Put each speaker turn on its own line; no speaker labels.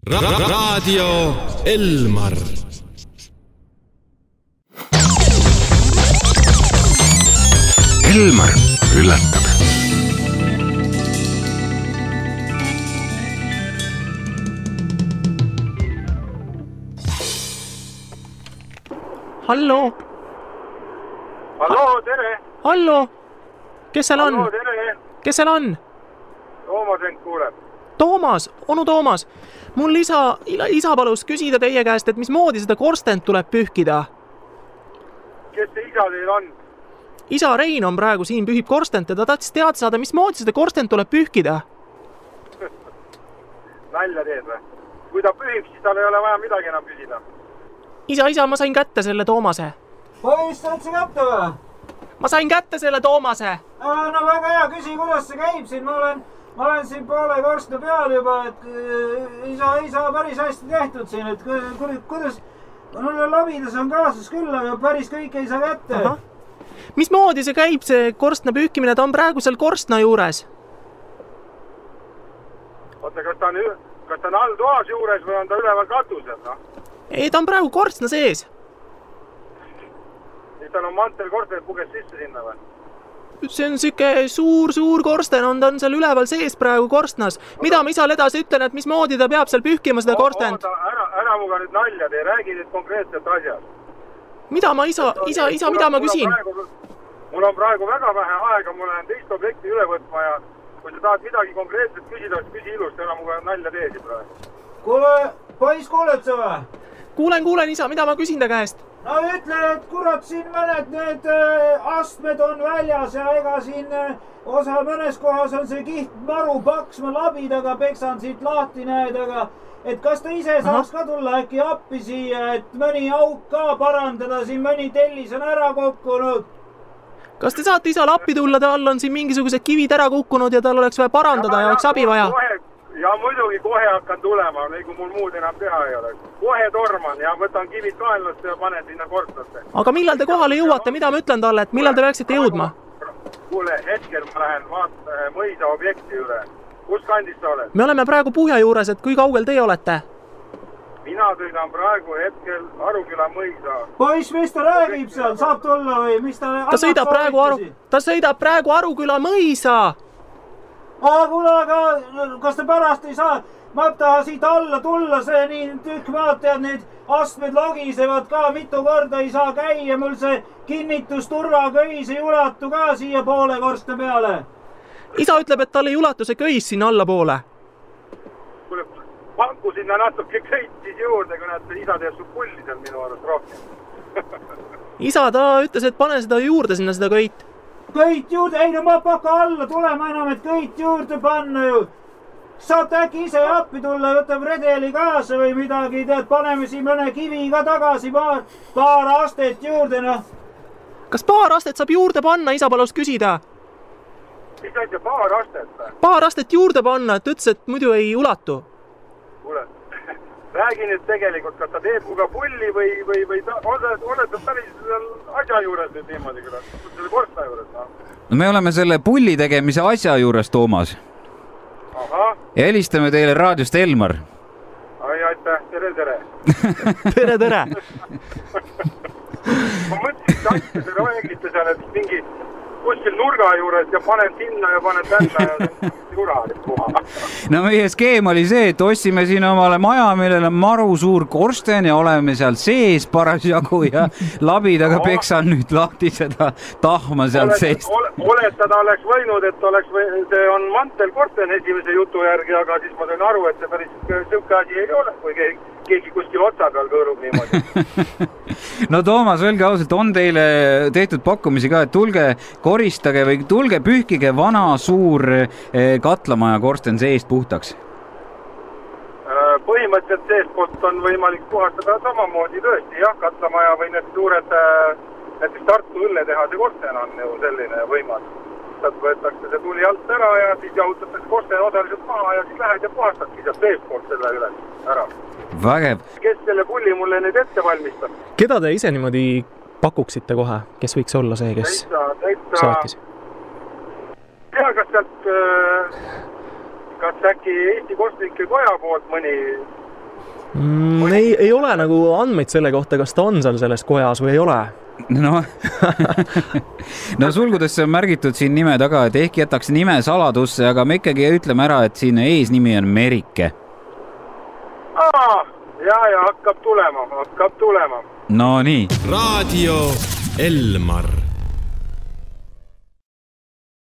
Raadio Elmar.
Elmar üllatab.
Hallo.
Hallo, tere.
Hallo. Kes seal on?
Hallo, tere.
Kes seal on?
Toomas end kuuleb.
Toomas, onu Toomas. Mul isa palus küsida teie käest, et mismoodi seda korstent tuleb pühkida.
Kes see isa teil on?
Isa Rein on praegu siin, pühib korstent ja ta tahtis teada saada, mismoodi seda korstent tuleb pühkida.
Nalja teed või? Kui ta pühib, siis tal ei ole vaja midagi enam küsida.
Isa, ma sain kätte selle Toomase.
Poiss, said sa kätte või?
Ma sain kätte selle Toomase.
No väga hea, küsi, kuidas see käib siin. Ma olen siin poole korstna peal juba, et isa päris hästi tehtud siin, et kuidas... Mulle labidas on kaasas küll, aga päris kõik ei saa kätte.
Aha. Mismoodi see käib, see korstna pühkimine? Ta on praegu seal korstna juures.
Oota, kas ta on all toas juures või on ta üleval katusel? No?
Ei, ta on praegu korstna sees.
Siis tal on mantel korsten puges sisse sinna või?
See on siuke suur korsten, ta on seal üleval sees praegu korstnas. Mida ma isale edasi ütlen, et mismoodi ta peab seal pühkima seda korstent?
Ära muga nüüd nalja tee, räägi nüüd konkreetselt asjast.
Mida ma isa, mida ma küsin?
Mul on praegu väga vähe aega, mul on teist objekti üle võtma ja kui sa tahad midagi konkreetselt küsida, siis küsi ilusti, ära muga nalja teesi praegu.
Kuule, poiss, kuuled sa või?
Kuulen, isa, mida ma küsin ta käest?
No ütle, et kurat, siin mõned need astmed on väljas ja ega siin mõnes kohas on see kiht maru paks, ma labidaga peksan siit lahti näed, aga et kas ta ise saaks ka tulla äkki appi siia, et mõni auk ka parandada, siin mõni tellis on ära kukkunud.
Kas te saate isale appi tulla, tal on siin mingisugused kivid ära kukkunud ja tal oleks vaja parandada ja oleks abi vaja?
Ja muidugi kohe hakkan tulema, nii kui mul muud enam teha ei ole. Kohe torman ja võtan kivid kaenlasse ja panen sinna korstnasse.
Aga millal te kohale jõuate, mida ma ütlen talle, et millal te peaksite jõudma?
Kuule, hetkel ma lähen mõisa objekti üle. Kus kandis sa oled?
Me oleme praegu Puhja juures, et kui kaugel teie olete?
Mina sõidan praegu hetkel Aruküla mõisa.
Poiss, mis ta räägib seal? Saab tulla või?
Ta sõidab praegu Aruküla mõisa.
Kuule, aga kas te pärast ei saa? Ma taha siit alla tulla, see nii tükk maad, tead, need astmed logisevad ka, mitu korda ei saa käia, mul see kinnitusturvaköis ei ulatu ka siia poole korstna peale.
Isa ütleb, et tal ei ulatu see köis sinna alla poole.
Kuule, panku sinna natuke köit siis juurde, kui näed, isa teeb su pulli seal minu arust rohkem.
Isa, ta ütles, et pane seda juurde sinna, seda köit.
Köit juurde, ei no ma paka alla tulema enam, et köit juurde panna ju. Saate äkki ise appi tulla, võtab redeli kaasa või midagi, tead, paneme siin mõne kivi ka tagasi, paar astet juurde, noh.
Kas paar astet saab juurde panna, isa palus küsida?
Mis asja, paar astet või?
Paar astet juurde panna, et ütles, et muidu ei ulatu.
Kuule, räägi nüüd tegelikult, kas ta teeb muga pulli või oled sa päris asja juures nüüd niimoodi, selle korstna juures, noh?
No me oleme selle pulli tegemise asja juures, Toomas.
Aha.
Ja helistame teile raadiost Elmar.
Ai, aitäh, tere.
Tere.
Ma mõtlesin, et te räägite seal, et mingi kuskil nurga juures ja panen sinna ja panen tänna ja juraalis puha.
No meie skeem oli see, et ostsime siin omale maja, millel on maru suur korsten ja oleme seal sees parasjagu ja labidaga peksan nüüd lahti seda tahma sealt seest.
Oletada oleks võinud, et see on mantel korsten esimese jutu järgi, aga siis ma sain aru, et see päris siuke asi ei ole, kui keegi kuskil otsa peal kõõrub niimoodi.
No Toomas, öelge ausalt, on teile tehtud pakkumisi ka, et tulge koristage või tulge pühkige vana suur katlamaja korsten seest puhtaks?
Põhimõtteliselt seestpoolt on võimalik puhastada samamoodi tõesti, jah, katlamaja või need suured, näiteks Tartu õlletehase korsten on ju selline võimalus. Sealt võetakse see tuli alt ära ja siis jahutatakse korsten osaliselt maha ja siis lähed ja puhastadki sealt seestpoolt selle üles ära.
Vägev.
Kes selle pulli mulle nüüd ette valmistab?
Keda te ise niimoodi pakuksite kohe? Kes võiks olla see, kes saatis?
Tea, kas äkki Eesti Korstnike Koja poolt mõni
Ei ole nagu andmeid selle kohta, kas ta on seal selles kojas või ei ole.
No sulgudesse on märgitud siin nime taga, et ehk jätaks nime saladusse, aga me ikkagi ütleme ära, et siin eesnimi on Merike.
Ja hakkab tulema.
No nii.
Raadio Elmar.